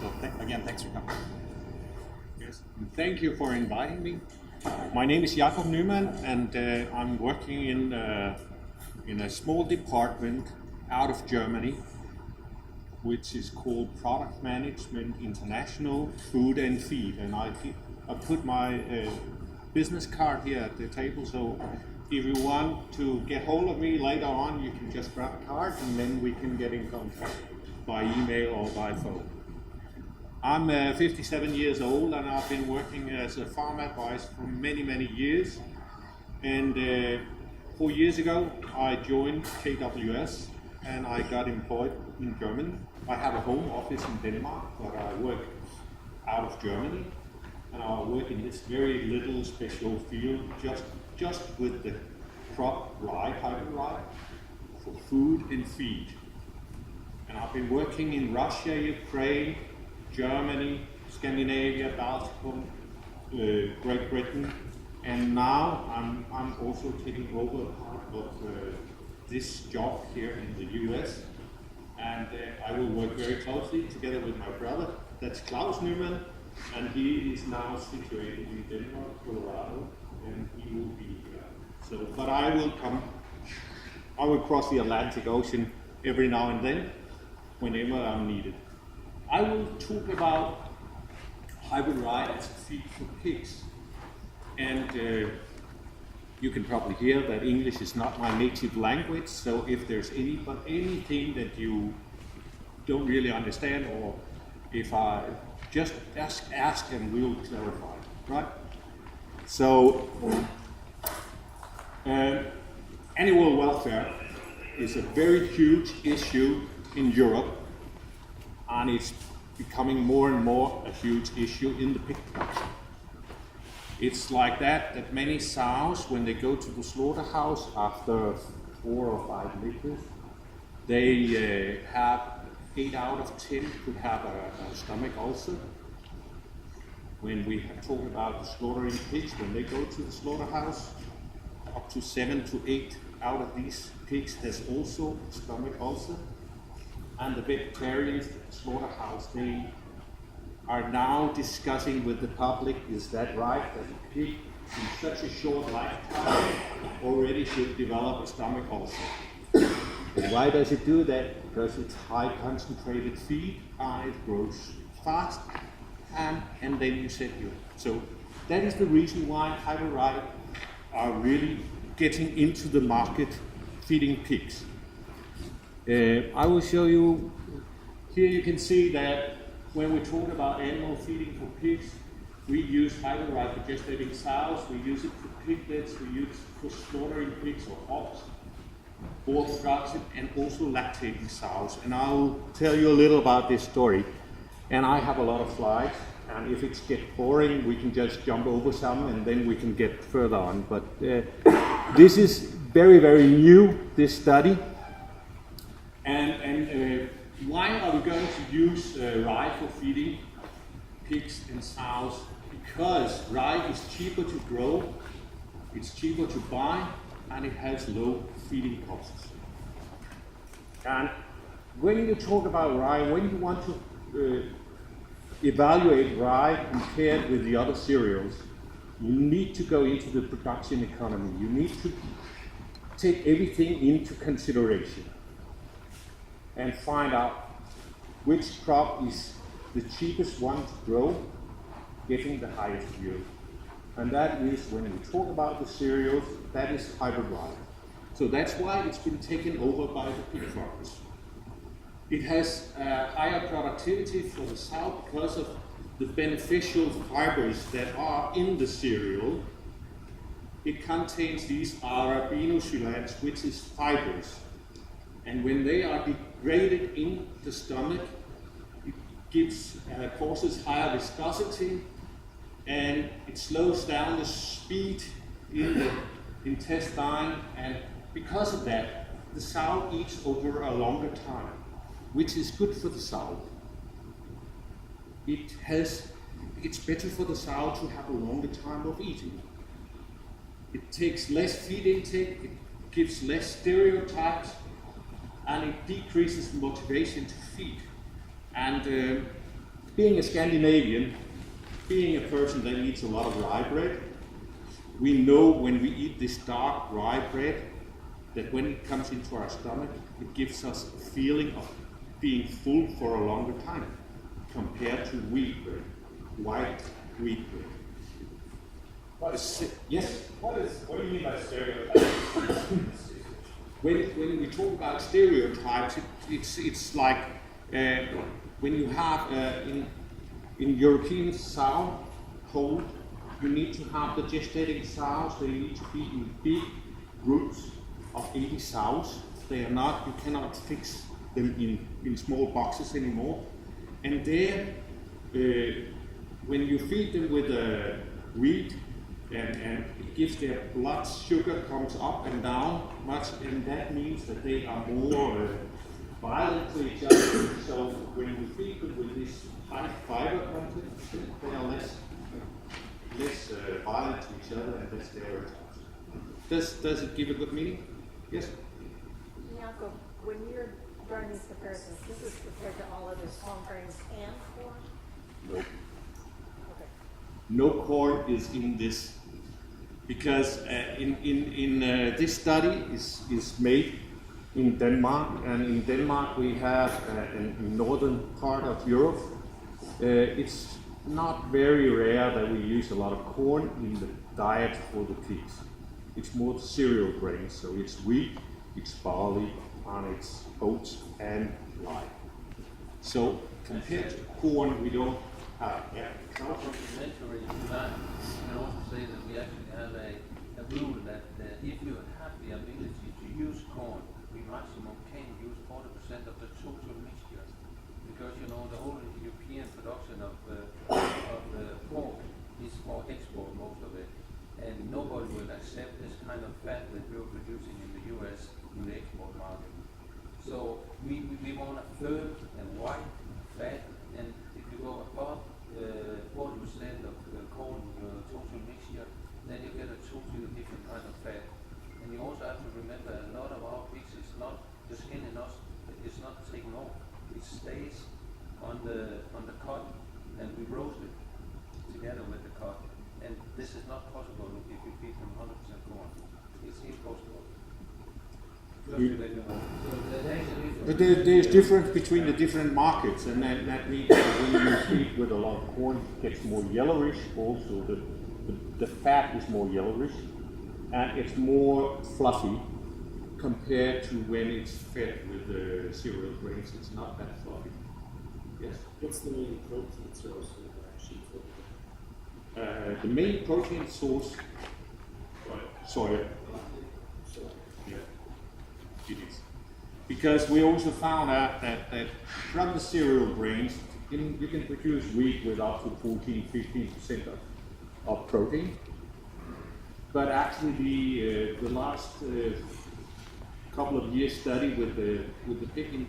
So again, thanks for coming. Yes, thank you for inviting me. My name is Claus Nymand, and I'm working in a small department out of Germany, which is called Product Management International Food and Feed. And I put my business card here at the table, so if you want to get hold of me later on, you can just grab a card and then we can get in contact by email or by phone. I'm 57 years old and I've been working as a farm advisor for many, many years. And 4 years ago, I joined KWS and I got employed in Germany. I have a home office in Denmark, but I work out of Germany. And I work in this very little special field, just with the crop rye, hybrid rye, for food and feed. And I've been working in Russia, Ukraine, Germany, Scandinavia, Baltikum, Great Britain, and now I'm also taking over part of this job here in the US, and I will work very closely together with my brother, that's Claus Nymand, and he is now situated in Denmark, Colorado, and he will be here. So, but I will cross the Atlantic Ocean every now and then, whenever I'm needed. I will talk about hybrid rye as a feed for pigs. And you can probably hear that English is not my native language, so if there's anything that you don't really understand, or if I just ask and we'll clarify, right? So, animal welfare is a very huge issue in Europe, and it's becoming more and more a huge issue in the pig production. It's like that many sows, when they go to the slaughterhouse after 4 or 5 liters, they have 8 out of 10 could have a stomach ulcer. When we talk about the slaughtering pigs, when they go to the slaughterhouse, up to 7 to 8 out of these pigs has also stomach ulcer. And the vegetarians at the slaughterhouse, they are now discussing with the public, is that right, that a pig in such a short lifetime already should develop a stomach ulcer? And why does it do that? Because it's high concentrated feed and it grows fast, and then you set you. So that is the reason why hybrid rye are really getting into the market feeding pigs. I will show you, here you can see that when we talk about animal feeding for pigs, we use hybrid rye for gestating sows, we use it for piglets, we use it for slaughtering pigs or hogs, or production, and also lactating sows. And I'll tell you a little about this story. And I have a lot of slides, and if it gets boring, we can just jump over some and then we can get further on. But this is very, very new, this study. And why are we going to use rye for feeding pigs and sows? Because rye is cheaper to grow, it's cheaper to buy, and it has low feeding costs. And when you talk about rye, when you want to evaluate rye compared with the other cereals, you need to go into the production economy. You need to take everything into consideration and find out which crop is the cheapest one to grow, getting the highest yield. And that is, when we talk about the cereals, that is hybrid rye. So that's why it's been taken over by the pig farmers. It has higher productivity for the sow because of the beneficial fibers that are in the cereal. It contains these arabinosulfats, which is fibers. And when they are degraded in the stomach, it causes higher viscosity, and it slows down the speed in the intestine, and because of that, the sow eats over a longer time, which is good for the sow. It's better for the sow to have a longer time of eating. It takes less feed intake, it gives less stereotypes, and it decreases motivation to feed. And being a Scandinavian, being a person that eats a lot of rye bread, we know when we eat this dark rye bread that when it comes into our stomach, it gives us a feeling of being full for a longer time compared to wheat bread, white wheat bread. Yes? What do you mean by stereotypes? When we talk about stereotypes, it's like when you have in European sow hold, you need to have the gestating sows. They need to be in big groups of 80 sows. They are not. You cannot fix them in small boxes anymore. And there, when you feed them with wheat, and it gives their blood sugar comes up and down much, and that means that they are more violent to each other. So when you feed them with this high fiber content, they are less violent to each other and less stereotypes. Does it give a good meaning? Yes? Jakob, when you're running these comparisons, this is compared to all other small grains and corn? Nope. Okay. No corn is in this because this study is made in Denmark, and in Denmark we have in northern part of Europe. It's not very rare that we use a lot of corn in the diet for the pigs. It's more cereal grains, so it's wheat, it's barley, and it's oats and rye. So compared to corn, we don't have. Yeah. Complementary to that, you can also say that we actually have a rule that if you have the ability to use corn, we maximum can use 40% of the total mixture, because you know the whole European production of pork is for export, most of it, and nobody will accept this kind of fat that we're producing in the US in the export market. So we want a firm and white fat, and if you go above 40% of corn total mixture, then you get a totally different kind of fat. And you also have to remember a lot of our pigs is not the skin in us is not taken off. It stays on the cod, and we roast it together with the cod. And this is not possible if you feed them 100% corn. It's impossible. But there's difference between the different markets, and that means that when you feed with a lot of corn, it gets more yellowish. Also, the fat is more yellowish, and it's more fluffy compared to when it's fed with the cereal grains. It's not that fluffy. Yes. What's the main protein source of sheep? The main protein source, soya. Yeah, it is. Because we also found out that from the cereal grains, you can produce wheat with up to 14-15% of protein. But actually, the last couple of years study with the pig,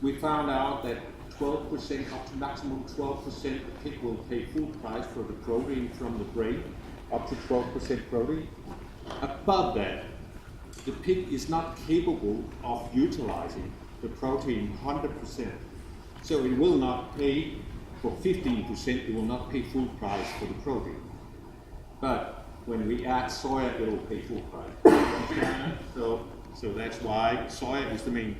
we found out that 12%, up to maximum 12%, the pig will pay full price for the protein from the grain, up to 12% protein. Above that, the pig is not capable of utilizing the protein 100%. So it will not pay for 15%, it will not pay full price for the protein. But when we add soya, it will pay full price. So that's why soya is the main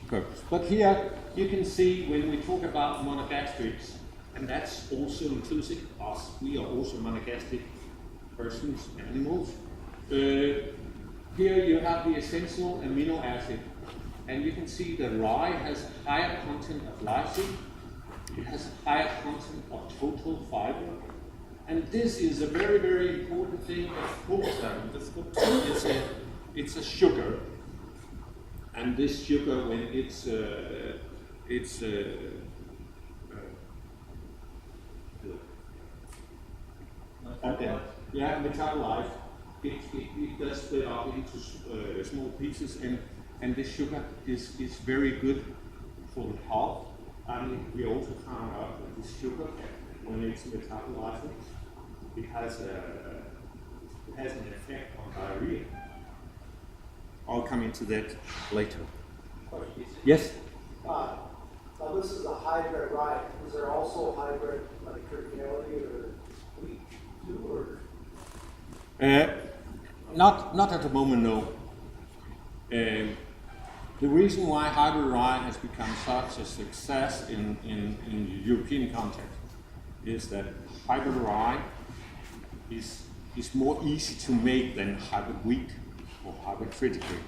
purpose. But here you can see when we talk about monogastrics, and that's also inclusive of us. We are also monogastric persons, animals. Here you have the essential amino acid, and you can see that rye has higher content of lysine, it has higher content of total fiber, and this is a very, very important thing of fructose. It's a sugar, and this sugar, when it's metabolized, it does split up into small pieces, and this sugar is very good for the health. And we also found out that this sugar, when it's metabolized, it has an effect on diarrhea. I'll come into that later. Yes? hybrid rye, is there also hybrid like triticale or wheat too, or? Not at the moment, no. The reason why hybrid rye has become such a success in the European context is that hybrid rye is more easy to make than hybrid wheat or hybrid triticale.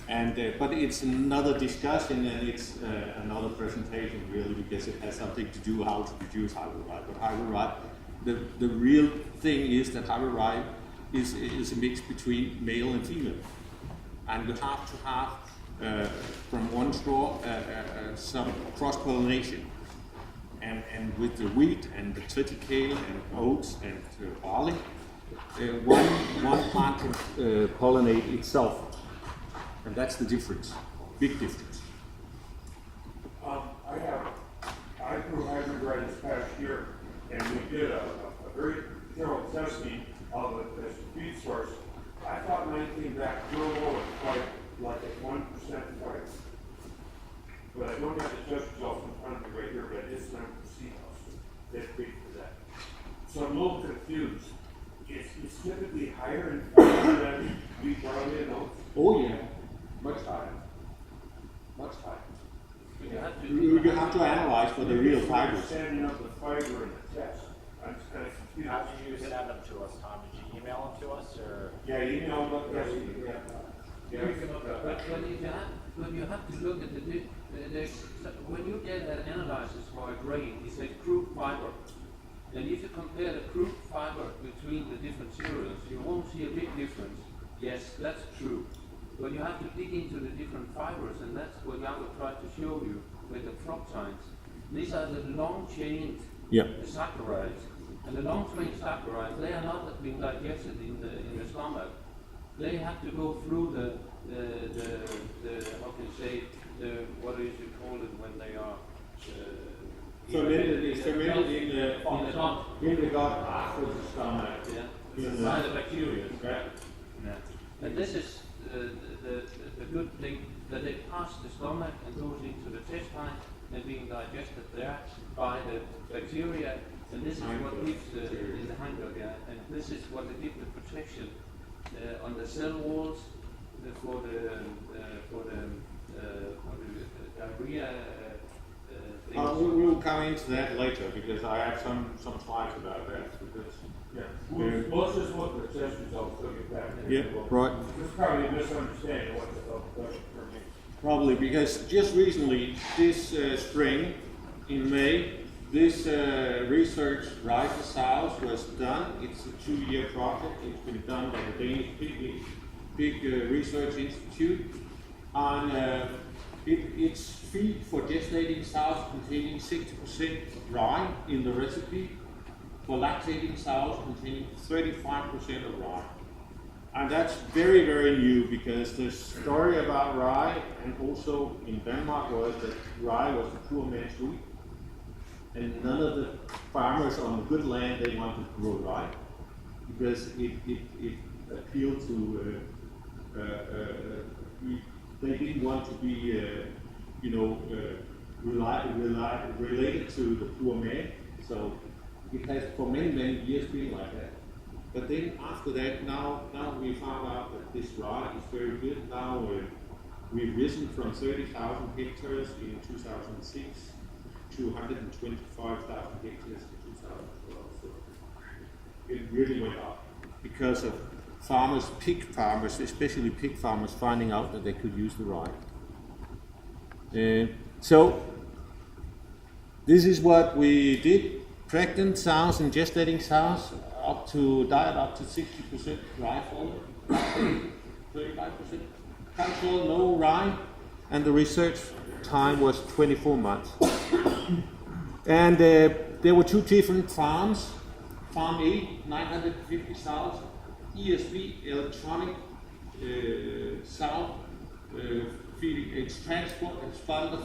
And but it's another discussion, and it's another presentation really, because it has something to do how to produce hybrid rye. But hybrid rye, the real thing is that hybrid rye is a mix between male and female, and you have to have from one straw some cross-pollination. And with the wheat and the triticale and oats and barley, one plant can pollinate itself. And that's the difference, big difference. I grew hybrid rye this past year, and we did a very thorough testing of it as a feed source. I thought mine came back real low at quite like at 1% white. But I don't have the test results in front of me right here, but it's not the seed house. That's big for that. So I'm a little confused. It's typically higher in fiber than wheat, barley, and oats. Oh yeah, much higher. Much higher. You have to, You have to analyze for the real fibers. Understanding of the fiber in the test. I'm just kind of confused. How did you send them to us, Tom? Did you email them to us, or? Yeah, email them, yes, yeah. but when you have to look at when you get an analysis for a grain, it's a crude fiber. And if you compare the crude fiber between the different cereals, you won't see a big difference. Yes, that's true. But you have to dig into the different fibers, and that's what Jakob tried to show you with the fructines. These are the long-chained saccharides. And the long-chain saccharides, they are not being digested in the stomach. They have to go through the how can you say, what is it called when they are Fermented in the gut after the stomach. Yeah, by the bacteria. Right. Yeah. And this is the good thing, that they pass the stomach and goes into the intestine and being digested there by the bacteria. And this is what gives in the hindgut, and this is what gives the protection on the cell walls for the diarrhea. We will come into that later, because I have some slides about that. Because, Let's just look at the test results, look at that. yeah, right. There's probably a misunderstanding of what the question for me. Probably because just recently, this spring, in May, this research Rise to South was done. It's a 2-year project. It's been done by the Danish big research institute. And it's feed for gestating sows containing 60% rye in the recipe, for lactating sows containing 35% of rye. And that's very, very new, because the story about rye, and also in Denmark, was that rye was the poor man's wheat. And none of the farmers on the good land, they wanted to grow rye, because it appealed to, they didn't want to be, related to the poor man. So it has for many, many years been like that. But then after that, now we found out that this rye is very good. Now we've risen from 30,000 hectares in 2006 to 125,000 hectares in 2012. So it really went up because of pig farmers, especially pig farmers, finding out that they could use the rye. So this is what we did. Pregnant sows and gestating sows diet up to 60% rye forward, 35%. Control no rye, and the research time was 24 months. And there were 2 different farms. Farm A, 950 sows, ESV, electronic sow feeding, expanded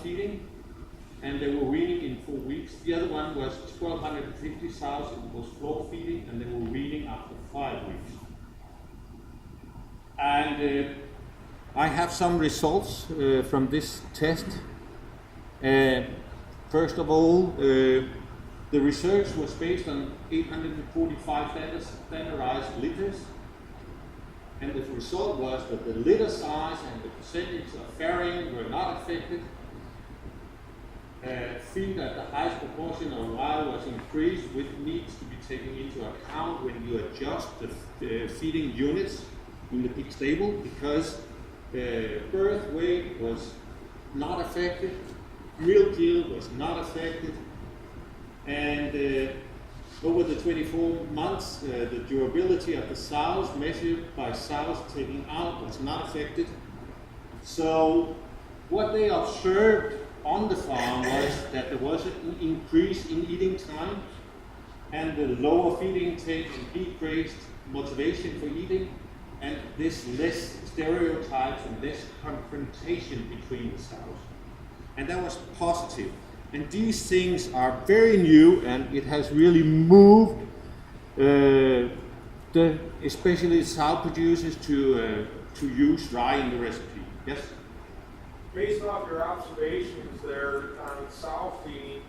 feeding, and they were weaning in 4 weeks. The other one was 1,250 sows, it was floor feeding, and they were weaning after 5 weeks. And I have some results from this test. First of all, the research was based on 845 standardized litters, and the result was that the litter size and the percentage of farrowing were not affected. Feed at the highest proportion of rye was increased, which needs to be taken into account when you adjust the feeding units in the pig stable, because birth weight was not affected, milk yield was not affected, and over the 24 months, the durability of the sows measured by sows taken out was not affected. So what they observed on the farm was that there was an increase in eating time, and the lower feed intake decreased motivation for eating, and this less stereotypes and less confrontation between the sows. And that was positive. And these things are very new, and it has really moved especially sow producers to use rye in the recipe. Yes? Based off your observations there on sow feeding,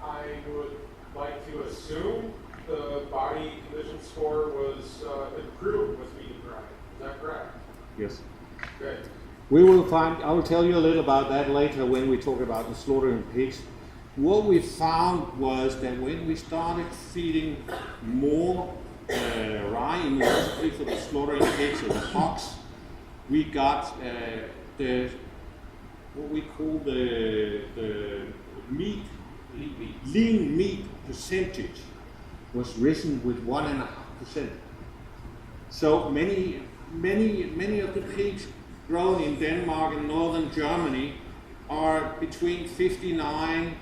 I would like to assume the body condition score was improved with feeding rye. Is that correct? Yes. Okay. We will find, I will tell you a little about that later when we talk about the slaughtering pigs. What we found was that when we started feeding more rye in the recipe for the slaughtering pigs or the hogs, we got what we call the lean meat percentage was risen with 1.5%. So many of the pigs grown in Denmark and northern Germany are between 59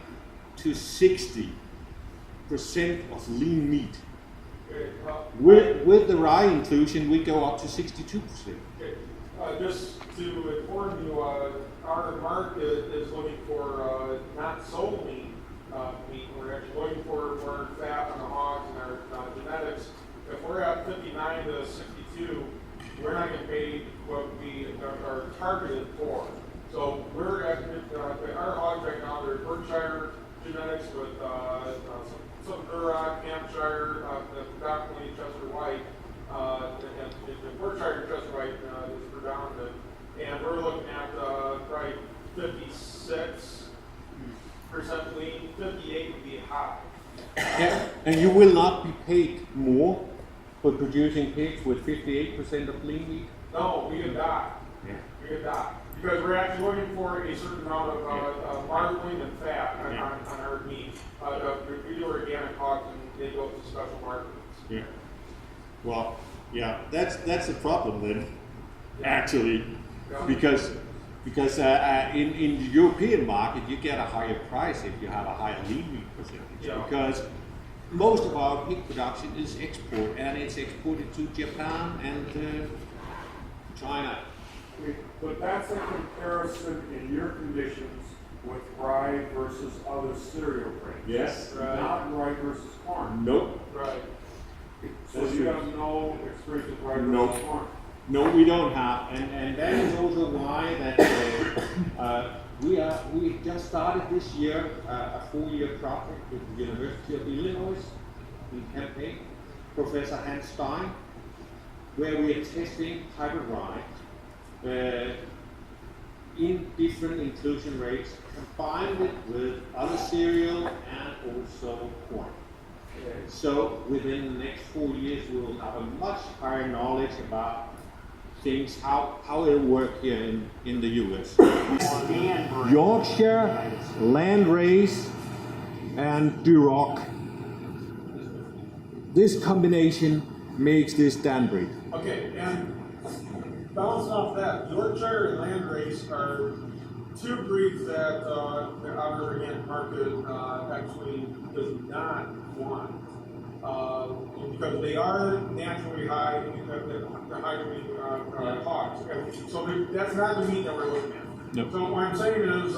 to 60% of lean meat. Okay. With the rye inclusion, we go up to 62%. Okay. Just to inform you, our market is looking for not so lean meat. We're actually looking for more fat on the hogs and our genetics. If we're at 59 to 62, we're not getting paid what we are targeted for. So we're at our hogs right now. They're Berkshire genetics with some Duroc, Hampshire, predominantly Chester White, and Berkshire Chester White is predominant. And we're looking at probably 56% lean, 58 would be high. Yeah, and you will not be paid more for producing pigs with 58% of lean meat? No, we could die. Yeah. We could die. Because we're actually looking for a certain amount of marbling and fat on our meat. We do organic hogs and they go to special markets. Yeah. Well, yeah, that's a problem then, actually, Yeah. because in the European market you get a higher price if you have a higher lean meat percentage. Yeah. Because most of our pig production is export, and it's exported to Japan and China. But that's a comparison in your conditions with rye versus other cereal grains. Yes. Right. Not rye versus corn. Nope. Right. So you have no experience with rye Nope. versus corn. No, we don't have, and that is also why that we just started this year a 4-year project with the University of Illinois in Champaign, Professor Hans Stein, where we are testing hybrid rye in different inclusion rates, combined it with other cereal and also corn. So within the next 4 years, we will have a much higher knowledge about things, how it work here in the US. Yorkshire, Landrace, and Duroc. This combination makes this Danbury. Okay, and bouncing off that, Yorkshire and Landrace are two breeds that the outer organic market actually does not want. Because they are naturally high, the high meat hogs. So that's not the meat that we're looking at. Nope. So what I'm saying is,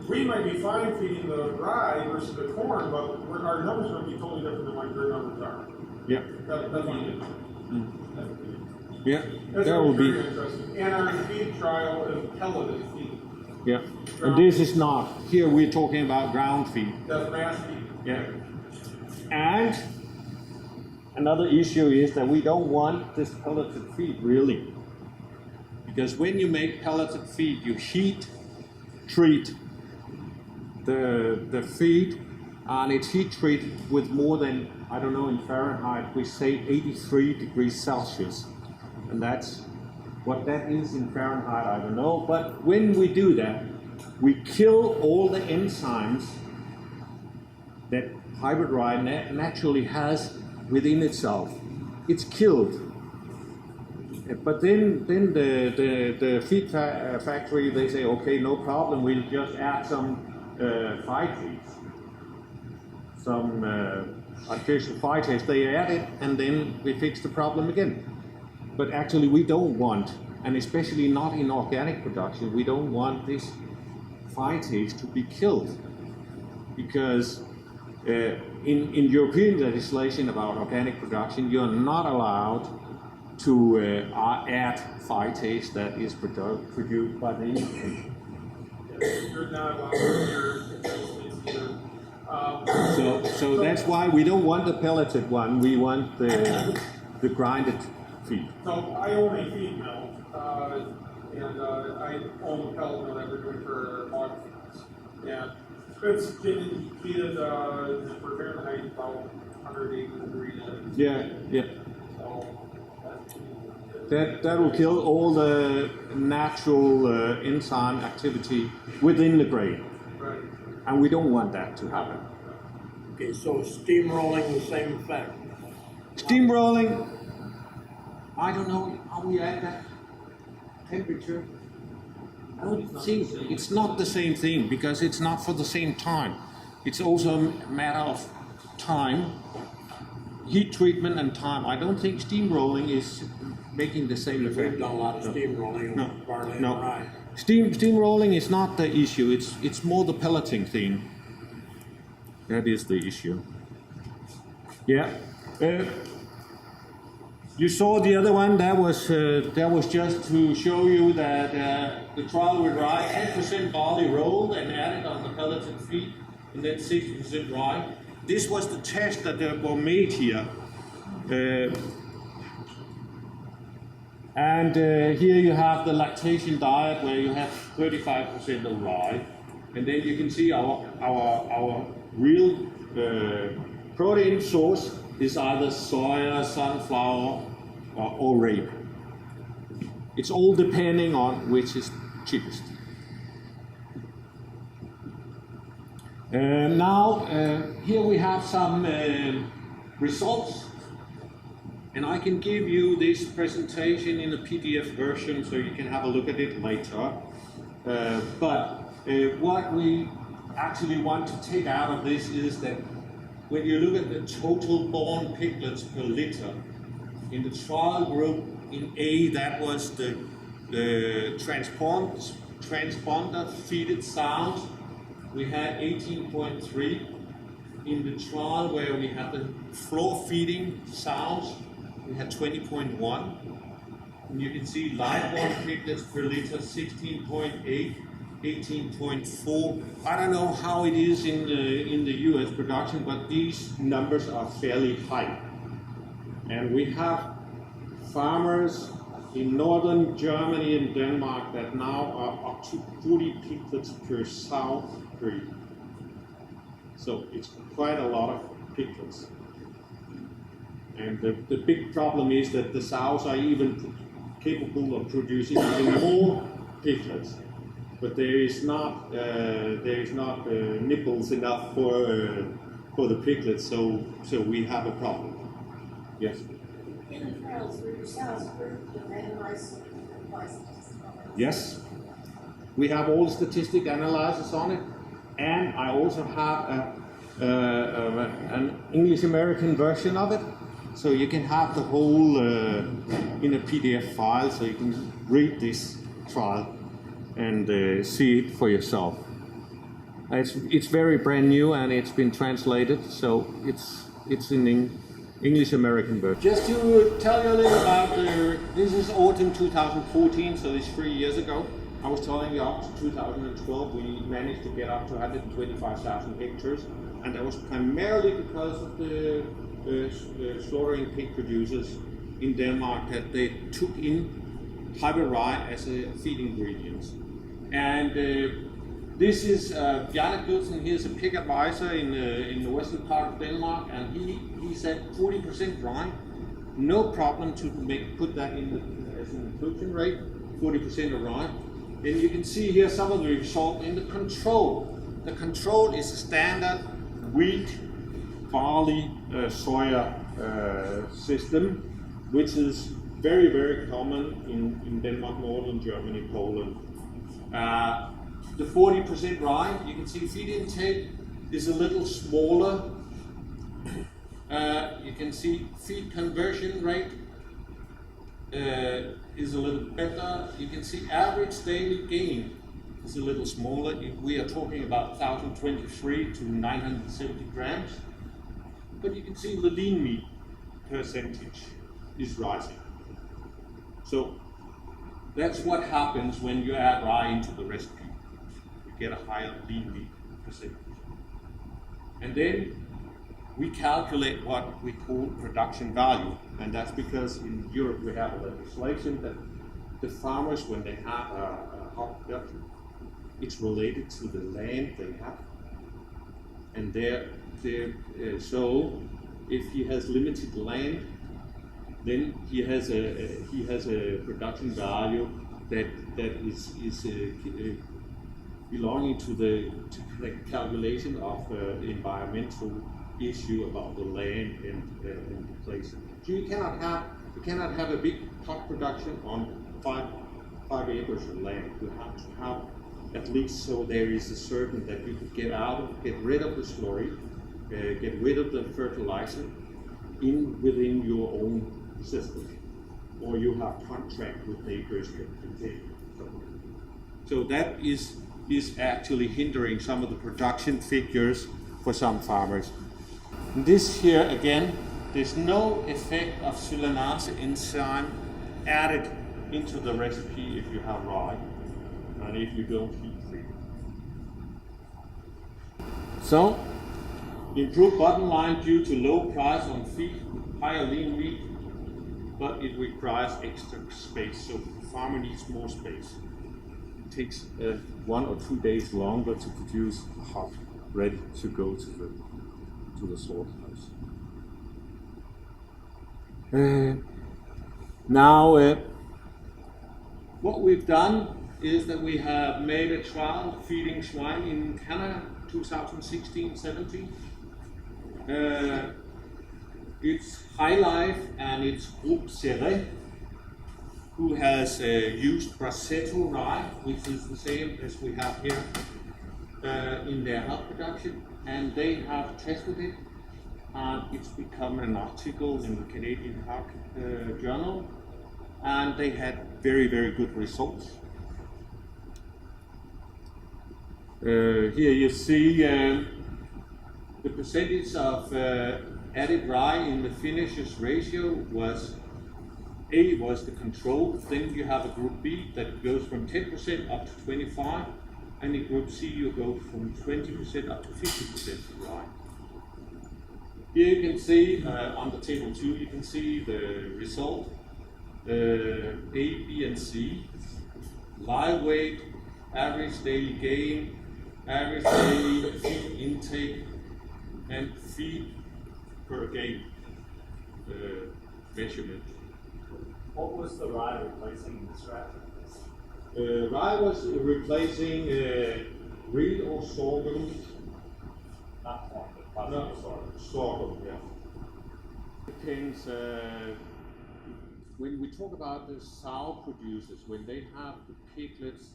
we might be fine feeding the rye versus the corn, but our numbers are going to be totally different than what your numbers are. Yeah. That's what I'm getting. Yeah. That's That will very be. interesting. And our feed trial is pelleted feed. Yeah. And this is not, here we're talking about ground feed. That's mass feed. Yeah. And another issue is that we don't want this pelleted feed really. Because when you make pelleted feed, you heat treat the feed, and it's heat treated with more than, I don't know, in Fahrenheit, we say 83 degrees Celsius. And that's what that is in Fahrenheit, I don't know. But when we do that, we kill all the enzymes that hybrid rye naturally has within itself. It's killed. But then the feed factory, they say, okay, no problem, we'll just add some phytates, some artificial phytates. They add it, and then we fix the problem again. But actually we don't want, and especially not in organic production, we don't want these phytates to be killed. Because in European legislation about organic production, you're not allowed to add phytates that is produced by the industry. You're not allowed either. So that's why we don't want the pelleted one. We want the grinded feed. So I own a feed mill, and I own a pellet mill that we're doing for hog feeds. And it's getting heated for Fahrenheit about 180 degrees. Yeah, yeah. So That will kill all the natural enzyme activity within the grain. right. And we don't want that to happen. Okay, so steamrolling, the same effect. Steamrolling, I don't know how we add that temperature. I don't think it's not the same thing because it's not for the same time. It's also a matter of time, heat treatment and time. I don't think steamrolling is making the same effect. We've done a lot of steamrolling No, on barley and no. rye. Steamrolling is not the issue. It's more the pelleting thing. That is the issue. Yeah. You saw the other one. That was just to show you that the trial with rye, 10% barley rolled and added on the pelleted feed, and then 60% rye. This was the test that were made here. And here you have the lactation diet where you have 35% of rye, and then you can see our real protein source is either soya, sunflower, or rape. It's all depending on which is cheapest. Now here we have some results. And I can give you this presentation in a PDF version so you can have a look at it later. But what we actually want to take out of this is that when you look at the total born piglets per liter, in the trial group in A, that was the transponder feeded sows, we had 18.3. In the trial where we had the floor feeding sows, we had 20.1, and you can see live-born piglets per liter 16.8, 18.4. I don't know how it is in the U.S. production, but these numbers are fairly high. And we have farmers in northern Germany and Denmark that now are up to 40 piglets per sow per year. So it's quite a lot of piglets. And the big problem is that the sows are even capable of producing even more piglets, but there is not nipples enough for the piglets, so we have a problem. Yes. In the trials, were your sows grouped and randomized? Yes. We have all the statistic analysis on it, and I also have an English-American version of it. So you can have the whole in a PDF file, so you can read this trial and see it for yourself. It's very brand new and it's been translated, so it's in English-American version. Just to tell you a little about this is autumn 2014, so it's 3 years ago. I was telling you up to 2012 we managed to get up to 125,000 hectares, and that was primarily because of the slaughtering pig producers in Denmark that they took in hybrid rye as a feed ingredient. And this is Bjarne Knudsen. He is a pig advisor in the western part of Denmark, and he said 40% rye, no problem to put that in as an inclusion rate, 40% of rye. And you can see here some of the result in the control. The control is a standard wheat, barley, soya system, which is very, very common in Denmark, northern Germany, Poland. The 40% rye, you can see feed intake is a little smaller. You can see feed conversion rate is a little better. You can see average daily gain is a little smaller. We are talking about 1,023 to 970 grams. But you can see the lean meat percentage is rising. So that's what happens when you add rye into the recipe. You get a higher lean meat percentage. And then we calculate what we call production value. And that's because in Europe we have a legislation that the farmers, when they have a hog production, it's related to the land they have. And so if he has limited land, then he has a production value that is belonging to the calculation of environmental issue about the land and the place. So you cannot have a big hog production on 5 acres of land. You have to have at least so there is a certain that you could get rid of the slurry, get rid of the fertilizer within your own system, or you have contract with neighbors that can take it. So that is actually hindering some of the production figures for some farmers. And this here again, there's no effect of succinase enzyme added into the recipe if you have rye and if you don't feed free. So, improved bottom line due to low price on feed, higher lean meat, but it requires extra space, so the farmer needs more space. It takes 1 or 2 days longer to produce a hog ready to go to the slaughterhouse. Now, what we've done is that we have made a trial feeding swine in Canada 2016-17. It's High Life and it's Groupe Serré who has used Brasetto rye, which is the same as we have here in their hog production, and they have tested it, and it's become an article in the Canadian Hog Journal, and they had very, very good results. Here you see the percentage of added rye in the finishes ratio was A was the control, then you have a group B that goes from 10% up to 25%, and in group C you go from 20% up to 50% rye. Here you can see on the table 2, you can see the result, A, B and C, live weight, average daily gain, average daily feed intake, and feed per gain measurement. What was the rye replacing in this ration? Rye was replacing wheat or sorghum. Not corn, but possibly sorghum. Sorghum, yeah. Depends, when we talk about the sow producers, when they have the piglets,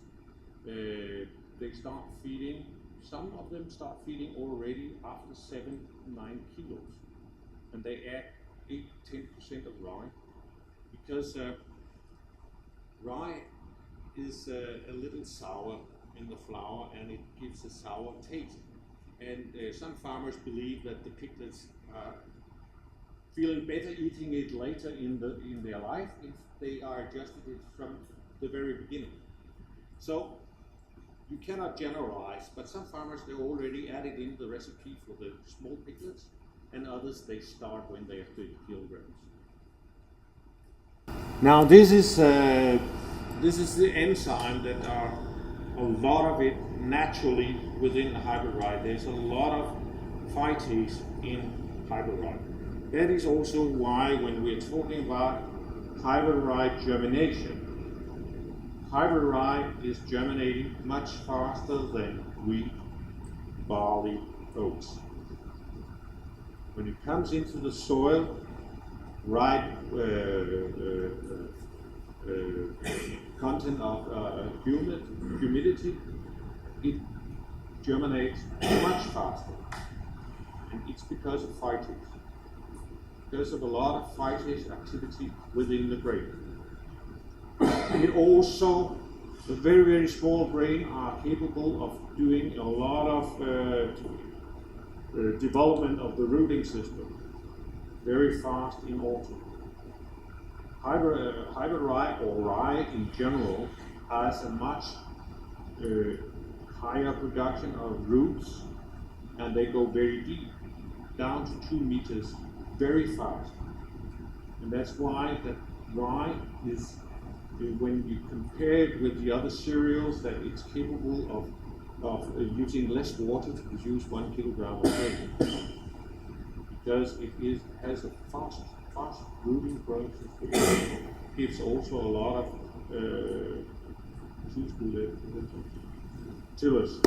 they start feeding, some of them start feeding already after 7-9 kilos. And they add 8-10% of rye. Because rye is a little sour in the flour and it gives a sour taste. And some farmers believe that the piglets are feeling better eating it later in their life if they are adjusted it from the very beginning. So you cannot generalize, but some farmers, they already added in the recipe for the small piglets, and others, they start when they are 30 kilograms. Now this is the enzyme that are a lot of it naturally within the hybrid rye. There's a lot of phytase in hybrid rye. That is also why when we're talking about hybrid rye germination, hybrid rye is germinating much faster than wheat, barley, oats. When it comes into the soil, right content of humidity, it germinates much faster. And it's because of phytase. Because of a lot of phytase activity within the grain. It also, the very, very small grain are capable of doing a lot of development of the rooting system very fast in autumn. Hybrid rye, or rye in general, has a much higher production of roots, and they go very deep, down to 2 meters, very fast. And that's why that rye is, when you compare it with the other cereals, that it's capable of using less water to produce 1 kilogram of protein. Because it has a fast rooting growth. It gives also a lot of tillers.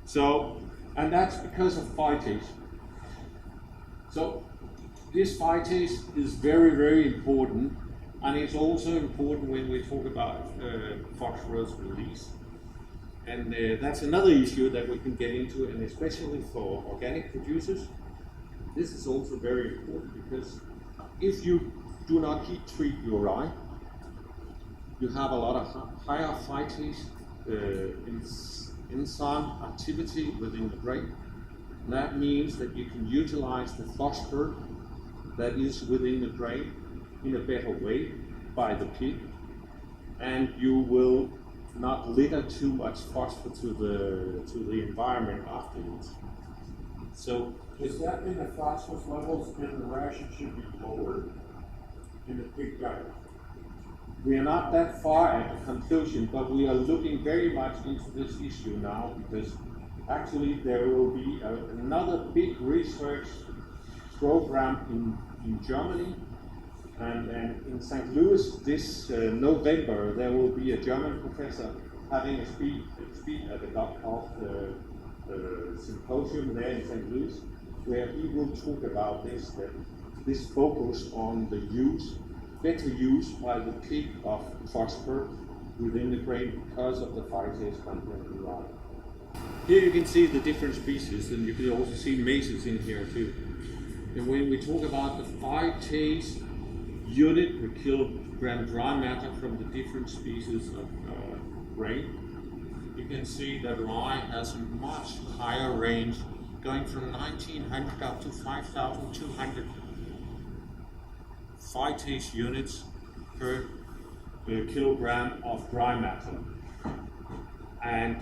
So, and that's because of phytase. So this phytase is very, very important, and it's also important when we talk about phosphorus release. And that's another issue that we can get into, and especially for organic producers. This is also very important, because if you do not heat treat your rye, you have a lot of higher phytase enzyme activity within the grain. And that means that you can utilize the phosphor that is within the grain in a better way by the pig, and you will not litter too much phosphor to the environment afterwards. So Does that mean the phosphorus levels in the ration should be lowered in the pig diet? we are not that far at the conclusion, but we are looking very much into this issue now, because actually there will be another big research program in Germany, and in St. Louis this November there will be a German professor having a speech at the Dog Health symposium there in St. Louis, where he will talk about this focus on the better use by the pig of phosphor within the grain because of the phytase content in rye. Here you can see the different species, and you can also see mesas in here too. And when we talk about the phytase unit per kilogram dry matter from the different species of grain, you can see that rye has a much higher range, going from 1900 up to 5200 phytase units per kilogram of dry matter. And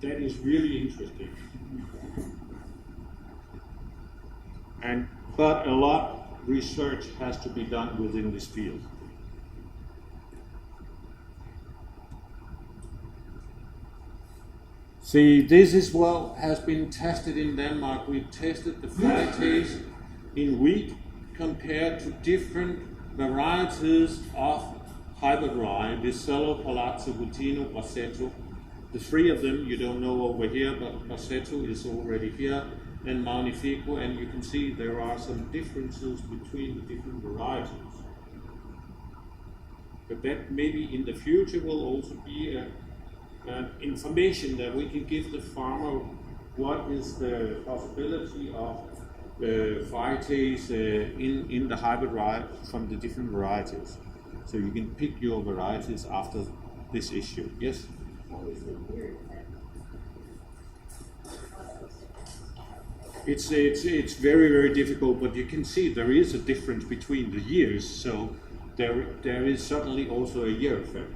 that is really interesting. But a lot of research has to be done within this field. See, this is what has been tested in Denmark. We've tested the phytase in wheat compared to different varieties of hybrid rye, Vicello, Palazzo, Butino, Bassetto. The three of them you don't know over here, but Bassetto is already here, and Magnifico, and you can see there are some differences between the different varieties. But that maybe in the future will also be information that we can give the farmer what is the possibility of phytase in the hybrid rye from the different varieties. So you can pick your varieties after this issue. Yes? It's very, very difficult, but you can see there is a difference between the years, so there is certainly also a year effect.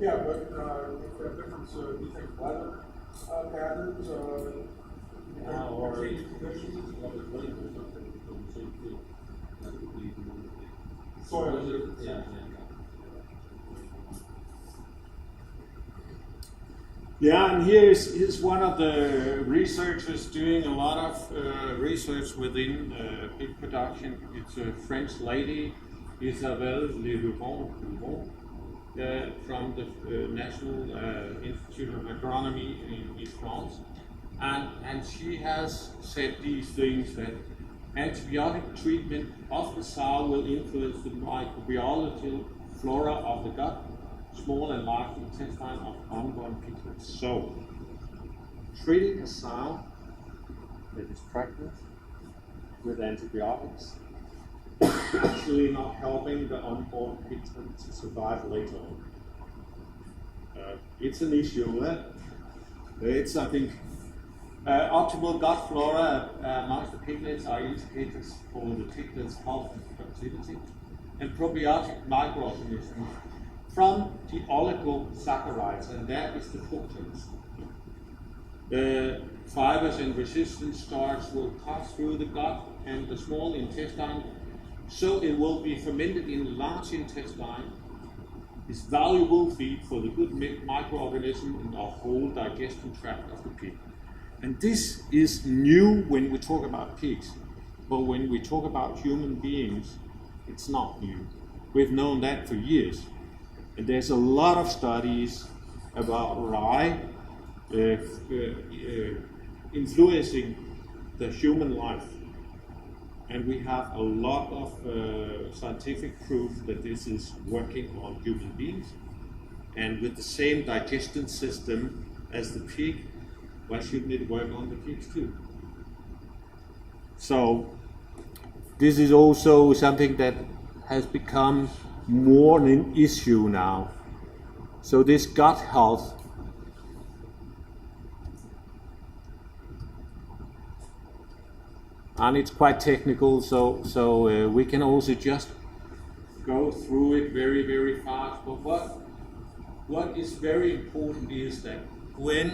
Yeah, but with that difference, do you think weather patterns, changing conditions? Soil. Yeah, and here's one of the researchers doing a lot of research within pig production. It's a French lady, Isabelle Le from the National Institute of Agronomy in France. And she has said these things, that antibiotic treatment of the sow will influence the microbiology flora of the gut, small and large intestine of unborn piglets. So, treating a sow that is pregnant with antibiotics actually not helping the unborn piglet to survive later on. It's an issue. It's something. Optimal gut flora amongst the piglets are indicators for the piglet's health and productivity, and probiotic microorganisms from the oligosaccharides, and that is the fructose. The fibers and resistant starch will pass through the gut and the small intestine, so it will be fermented in the large intestine. It's valuable feed for the good microorganism in the whole digestion tract of the pig. And this is new when we talk about pigs, but when we talk about human beings, it's not new. We've known that for years. And there's a lot of studies about rye influencing the human life. And we have a lot of scientific proof that this is working on human beings. And with the same digestion system as the pig, why shouldn't it work on the pigs too? So this is also something that has become more an issue now. So this gut health and it's quite technical, so we can also just go through it very, very fast. But what is very important is that when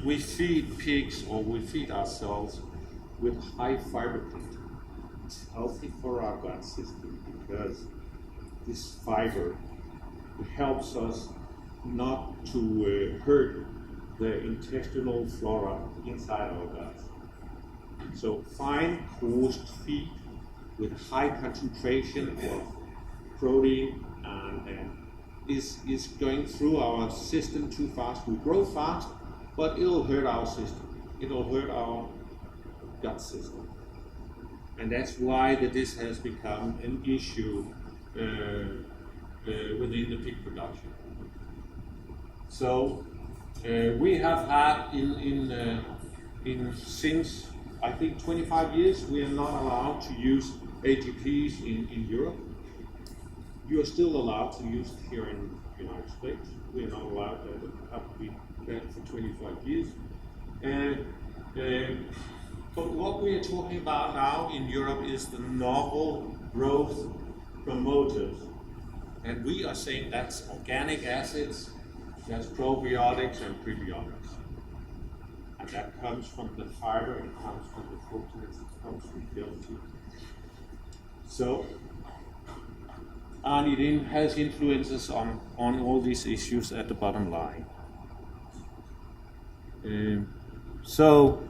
we feed pigs or we feed ourselves with high fiber content, it's healthy for our gut system, because this fiber helps us not to hurt the intestinal flora inside our guts. So fine coarse feed with high concentration of protein and is going through our system too fast. We grow fast, but it'll hurt our system. It'll hurt our gut system. And that's why this has become an issue within the pig production. So we have had in since I think 25 years, we are not allowed to use ATPs in Europe. You are still allowed to use it here in the United States. We are not allowed to have been that for 25 years. But what we are talking about now in Europe is the novel growth promoters. And we are saying that's organic acids, that's probiotics and prebiotics. And that comes from the fiber, it comes from the fructose, it comes from guilty. So, and it has influences on all these issues at the bottom line. So,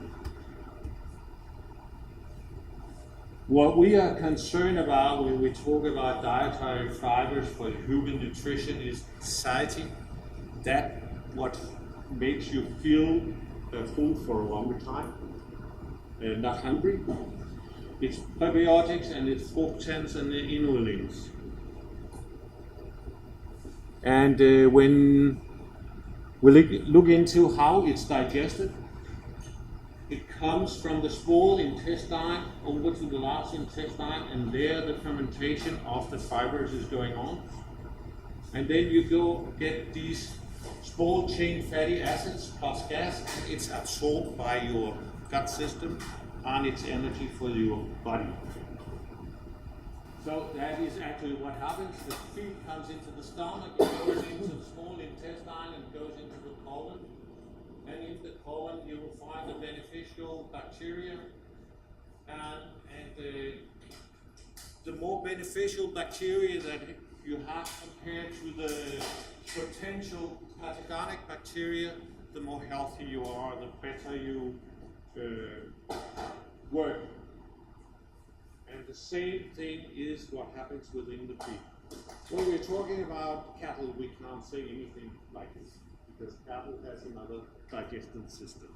what we are concerned about when we talk about dietary fibers for human nutrition is satiety. That what makes you feel full for a longer time, not hungry. It's probiotics and it's fructans and the inulins. And when we look into how it's digested, it comes from the small intestine over to the large intestine, and there the fermentation of the fibers is going on. And then you go get these small chain fatty acids plus gas. It's absorbed by your gut system and it's energy for your body. So that is actually what happens. The feed comes into the stomach, it goes into the small intestine and goes into the colon. And in the colon you will find the beneficial bacteria. And the more beneficial bacteria that you have compared to the potential pathogenic bacteria, the more healthy you are, the better you work. And the same thing is what happens within the pig. When we're talking about cattle, we can't say anything like this, because cattle has another digestive system.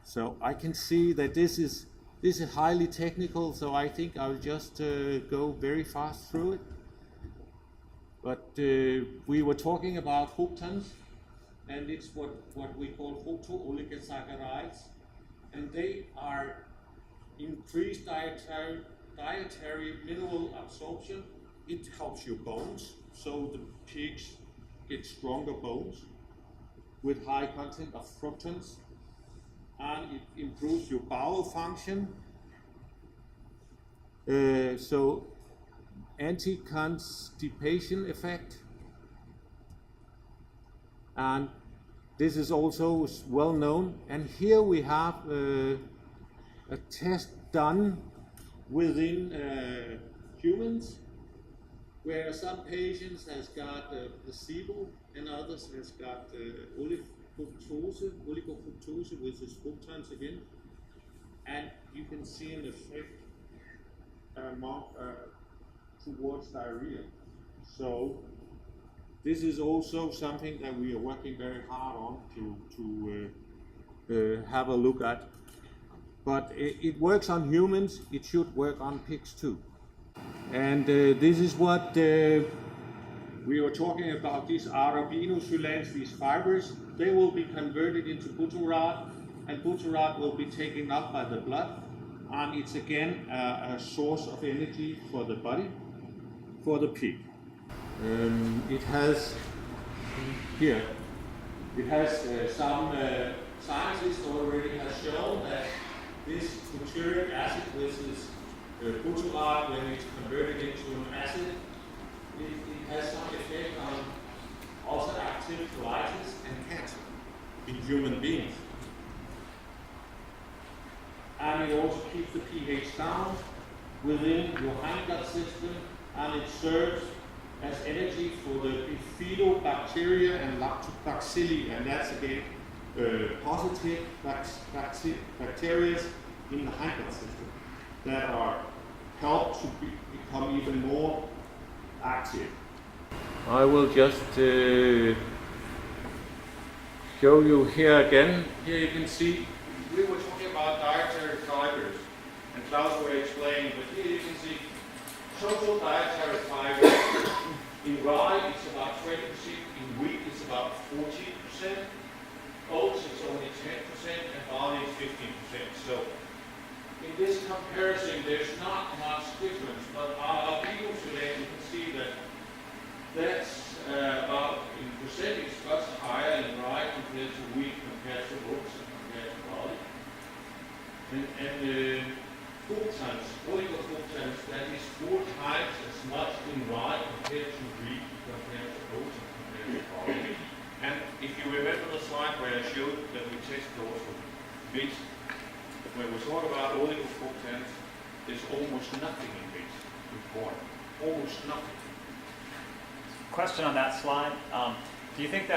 So I can see that this is highly technical, so I think I'll just go very fast through it. But we were talking about fructans, and it's what we call fructooligosaccharides, and they are increased dietary mineral absorption. It helps your bones, so the pigs get stronger bones with high content of fructans, and it improves your bowel function. So anti-constipation effect, and this is also well known. And here we have a test done within humans, where some patients has got placebo and others has got oligofructose, which is fructans again, and you can see an effect towards diarrhea. So this is also something that we are working very hard on to have a look at. But it works on humans, it should work on pigs too. And this is what we were talking about, these arabinosulfans, these fibers. They will be converted into butyrate, and butyrate will be taken up by the blood. And it's again a source of energy for the body, for the pig. It has here, it has some scientists already have shown that this butyric acid, which is butyrate, when it's converted into an acid, it has some effect on ulcerative colitis and cancer in human beings. And it also keeps the pH down within your hindgut system, and it serves as energy for the bifidobacteria and lactobacilli, and that's again positive bacteria in the hindgut system that are helped to become even more active. I will just show you here again. Here you can see we were talking about dietary fibers, and Claus will explain, but here you can see total dietary fibers. In rye it's about 20%, in wheat it's about 40%, oats it's only 10%, and barley is 15%. So in this comparison there's not much difference, but our people today, you can see that that's about, in percentage, much higher in rye compared to wheat, compared to oats, and compared to barley. And fructans, oligofructans, that is 4 times as much in rye compared to wheat, compared to oats, and compared to barley. And if you remember the slide where I showed that we tested also wheat, when we talk about oligofructans, there's almost nothing in wheat, in corn, almost nothing. Question on that slide. Do you think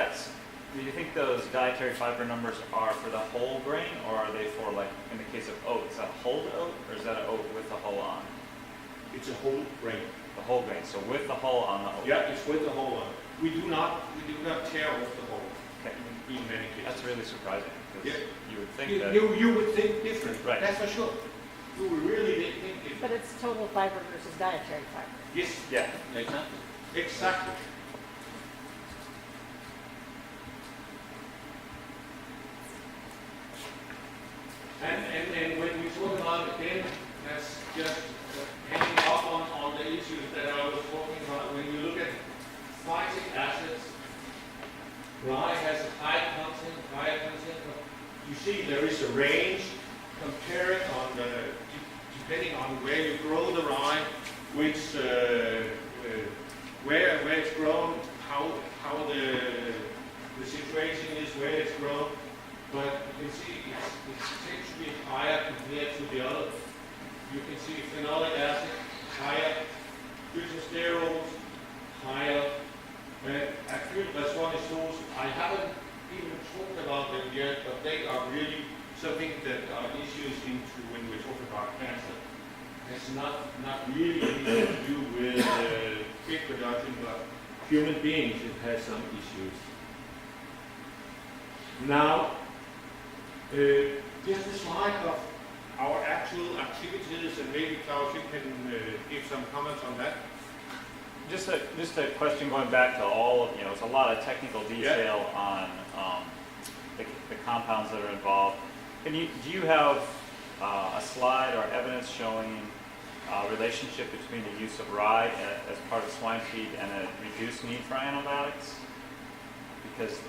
those dietary fiber numbers are for the whole grain, or are they for, like in the case of oat, is that a whole oat, or is that an oat with the hull on? It's a whole grain. The whole grain, so with the hull on the oat. Yeah, it's with the hull on. We do not tear off the hull. Okay. In many cases. That's really surprising, because Yeah. you would think that. You would think different, Right. That's for sure. You would really think different. But it's total fiber versus dietary fiber. Yes, Yeah. Exactly. exactly. And when we talk about, again, that's just hanging up on the issues that I was talking about. When you look at phytic acids, rye has a higher content. You see there is a range comparing on depending on where you grow the rye, which where it's grown, how the situation is where it's grown, but you can see it seems to be higher compared to the others. You can see phenolic acid higher, phytosterols higher. Acute responses, I haven't even talked about them yet, but they are really something that are issues into when we talk about cancer. It's not really anything to do with pig production, but human beings it has some issues. Now, just a slide of our actual activities, and maybe Claus, you can give some comments on that. Just a question going back to all of, it's a lot of technical detail on the compounds that are involved. Do you have a slide or evidence showing relationship between the use of rye as part of swine feed and a reduced need for antibiotics? Because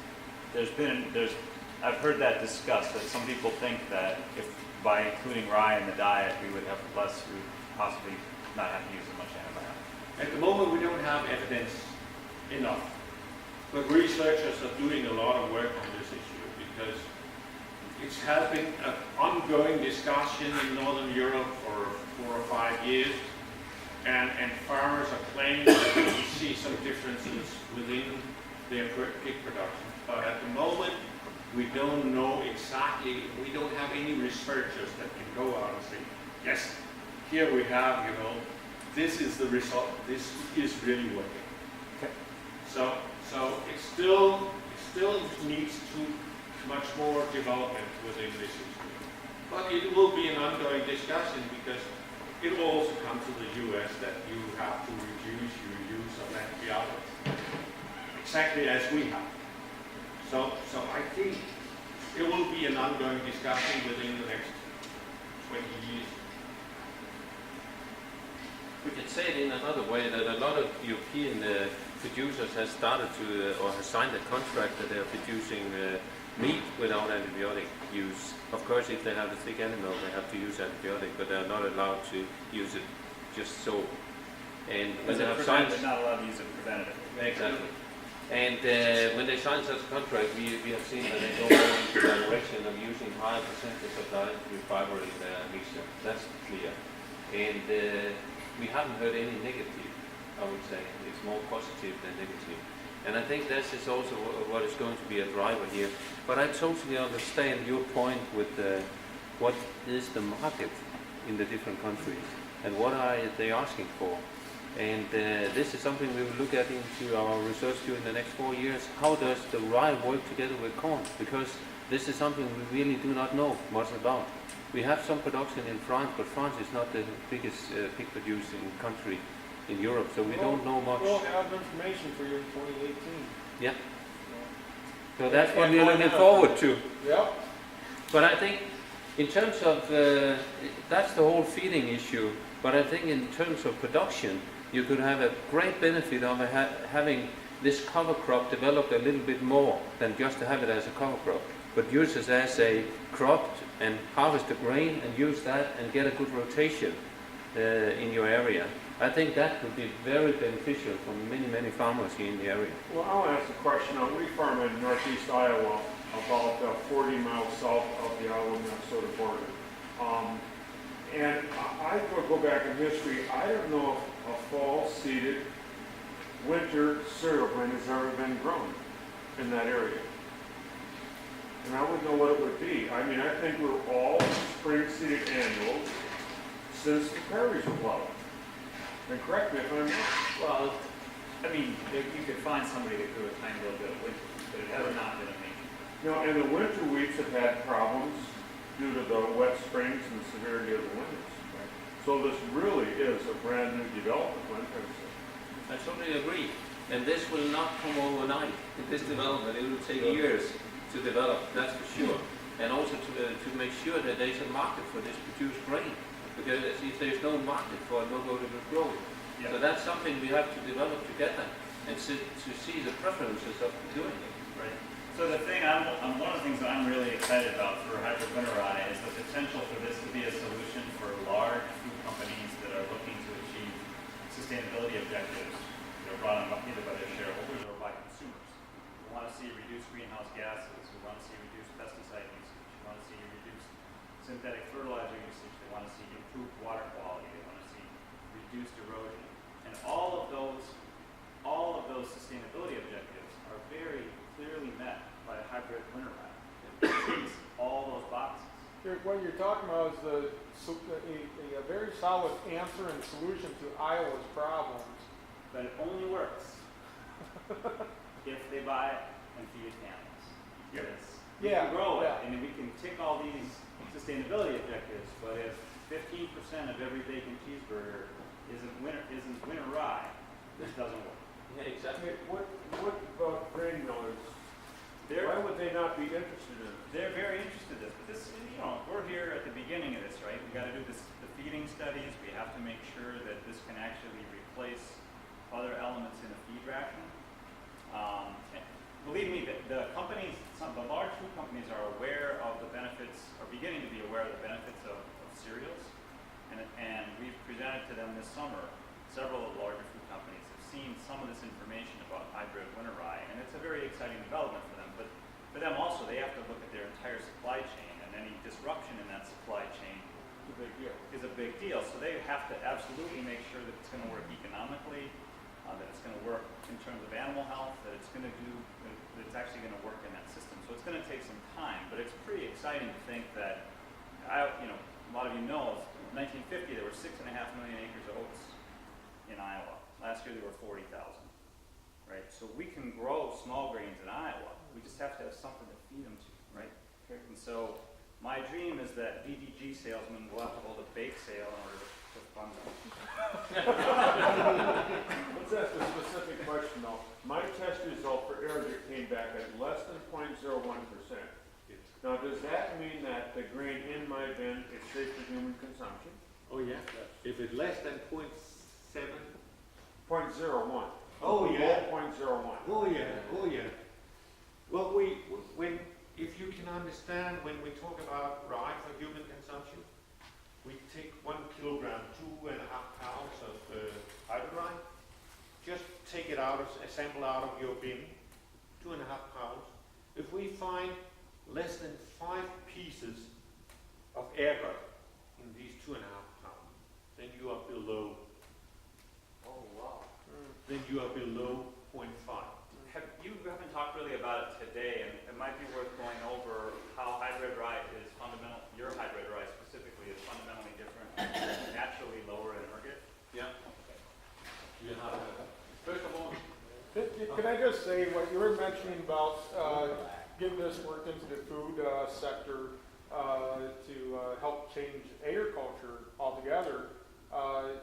I've heard that discussed, that some people think that if by including rye in the diet we would possibly not have to use as much antibiotics. At the moment, we don't have evidence enough, but researchers are doing a lot of work on this issue because it has been an ongoing discussion in Northern Europe for 4 or 5 years, and farmers are claiming that they see some differences within their pig production. But at the moment, we don't know exactly, we don't have any researchers that can go out and say, yes, here we have, this is the result. This is really working. Okay. So it still needs much more development within this issue. But it will be an ongoing discussion because it will also come to the U.S. that you have to reduce your use of antibiotics, exactly as we have. So I think it will be an ongoing discussion within the next 20 years. We can say it in another way that a lot of European producers have started to, or have signed a contract that they are producing meat without antibiotic use. Of course, if they have a sick animal, they have to use antibiotic, but they are not allowed to use it just so. And when they have signed, they're not allowed to use it preventative. exactly. And when they sign such a contract, we have seen that they go in the direction of using higher percentage of dietary fiber in their mixture. That's clear. And we haven't heard any negative, I would say. It's more positive than negative. And I think this is also what is going to be a driver here. But I totally understand your point with what is the market in the different countries and what are they asking for. And this is something we will look at into our research during the next 4 years. How does the rye work together with corn? Because this is something we really do not know much about. We have some production in France, but France is not the biggest pig producing country in Europe, so we don't know much. We'll have information for you in 2018. Yeah. So that's what we're looking forward to. Yep. But I think in terms of, that's the whole feeding issue, but I think in terms of production, you could have a great benefit of having this cover crop developed a little bit more than just to have it as a cover crop, but use it as a crop and harvest the grain and use that and get a good rotation in your area. I think that would be very beneficial for many, many farmers here in the area. Well, I'll ask a question. We farm in northeast Iowa, about 40 miles south of the Iowa-Minnesota border. And I will go back in history. I don't know if a fall-seeded winter cereal grain has ever been grown in that area. And I wouldn't know what it would be. I mean, I think we're all spring-seeded annuals since the prairies were plowed. And correct me if I'm wrong. Well, I mean, you could find somebody that grew a tiny little bit of wheat, but it has not been a major. You know, and the winter wheats have had problems due to the wet springs and the severity of the winters. Right. So this really is a brand new development. I totally agree. And this will not come overnight. This development, it will take years to develop, that's for sure. And also to make sure that there's a market for this produced grain. Because if there's no market for it, nobody will grow it. Yeah. So that's something we have to develop together and to see the preferences of doing it. Right. So the thing, one of the things that I'm really excited about for hybrid rye is the potential for this to be a solution for large food companies that are looking to achieve objectives that are brought on either by their shareholders or by consumers. We want to see reduced greenhouse gases. We want to see reduced pesticide usage. We want to see reduced synthetic fertilizer usage. They want to see improved water quality. They want to see reduced erosion. And all of those sustainability objectives are very clearly met by a hybrid winter rye. It ticks all those boxes. What you're talking about is a very solid answer and solution to Iowa's problems. But it only works if they buy it and feed it to animals. Yes. We can grow it, and we can tick all these sustainability objectives, but if 15% of every bacon cheeseburger isn't winter rye, this doesn't work. Yeah, exactly. What about grain millers? Why would they not be interested in it? They're very interested in this, but this, we're here at the beginning of this, right? We got to do the feeding studies. We have to make sure that this can actually replace other elements in a feed ration. Believe me, the companies, the large food companies are aware of the benefits, are beginning to be aware of the benefits of cereals, and we've presented to them this summer. Several of the larger food companies have seen some of this information about hybrid winter rye, and it's a very exciting development for them. But for them also, they have to look at their entire supply chain, and any disruption in that supply chain is a big deal. So they have to absolutely make sure that it's going to work economically, that it's going to work in terms of animal health, that it's actually going to work in that system. So it's going to take some time, but it's pretty exciting to think that, a lot of you know, in 1950 there were 6.5 million acres of oats in Iowa. Last year there were 40,000, right? So we can grow small grains in Iowa. We just have to have something to feed them to, right? And so my dream is that DDG salesmen will have to hold a bake sale in order to fund them. Let's ask a specific question though. My test result for Arabic came back at less than 0.01%. Now, does that mean that the grain in my bin is safe for human consumption? Oh yeah. If it's less than 0.7. 0.01. Oh yeah. 0.01. Oh yeah. Oh yeah. Well, if you can understand, when we talk about rye for human consumption, we take 1 kilogram, 2.5 pounds of hybrid rye. Just take it out, a sample out of your bin, 2.5 pounds. If we find less than 5 pieces of ergot in these 2.5 pounds, then you are below. Oh wow. Then you are below 0.5. You haven't talked really about it today, and it might be worth going over how hybrid rye is fundamental. Your hybrid rye specifically is fundamentally different, naturally lower in ergot. Yeah. You have first of all, Can I just say what you were mentioning about getting this work into the food sector to help change agriculture altogether?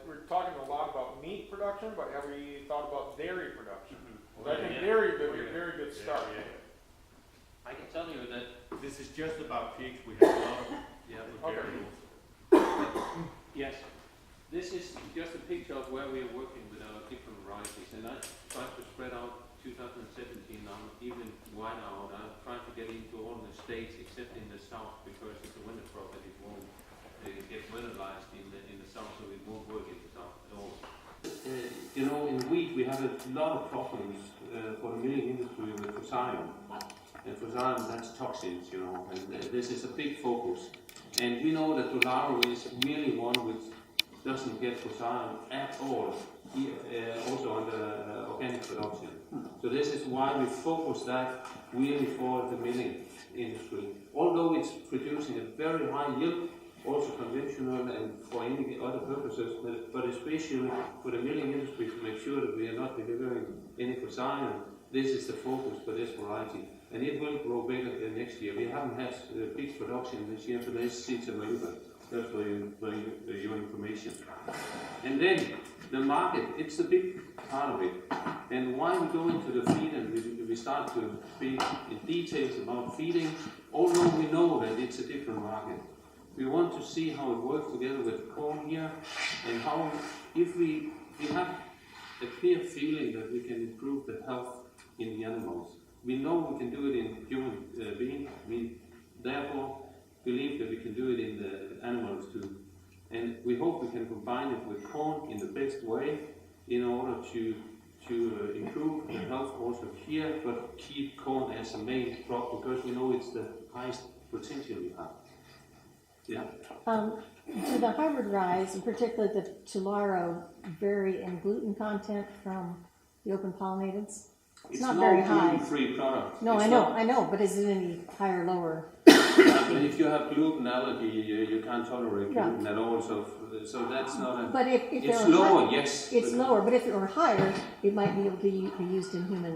We're talking a lot about meat production, but have we thought about dairy production? I think dairy would be a very good start. I can tell you that This is just about pigs. We have a lot of dairy also. yes, this is just a picture of where we are working with our different varieties, and I tried to spread out 2017 now even wider out. I'm trying to get into all the states except in the south because it's a winter crop and it won't get winterized in the south, so it won't work in the south at all. In wheat we have a lot of problems for the milling industry with fusarium. And fusarium, that's toxins, and this is a big focus. And we know that Dolaro is really one which doesn't get fusarium at all, also under organic production. So this is why we focus that really for the milling industry. Although it's producing a very high yield, also conventional and for any other purposes, but especially for the milling industry to make sure that we are not delivering any fusarium. This is the focus for this variety, and it will grow bigger next year. We haven't had big production this year, but there's seeds available. That's for your information. And then the market, it's a big part of it. And why we go into the feed and we start to speak in details about feeding, although we know that it's a different market. We want to see how it works together with corn here, and how, if we have a clear feeling that we can improve the health in the animals. We know we can do it in human beings. We therefore believe that we can do it in the animals too. And we hope we can combine it with corn in the best way. in order to improve the health also here, but keep corn as a main crop because we know it's the highest potential we have. Yeah. Do the hybrid rye, and particularly the Tularo, vary in gluten content from the open pollinateds? It's not very high. Gluten-free product. No, It's I know, but is it any higher, lower? And if you have gluten allergy, you can't tolerate Yeah. gluten at all. So that's not a. But if It's they're lower, high, yes. it's but- lower, but if it were higher, it might be able to be used in human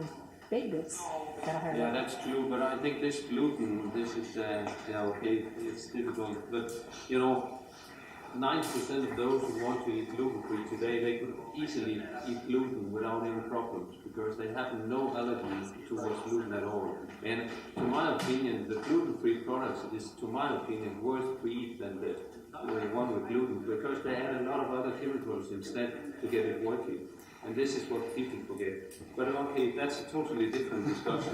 baked goods at a higher Yeah, level. that's true. But I think this gluten, this is okay. It's difficult, but 90% of those who want to eat gluten-free today, they could easily eat gluten without any problems because they have no allergies towards gluten at all. And to my opinion, the gluten-free products is, to my opinion, worse to eat than the one with gluten because they add a lot of other chemicals instead to get it working. And this is what people forget. But okay, that's a totally different discussion.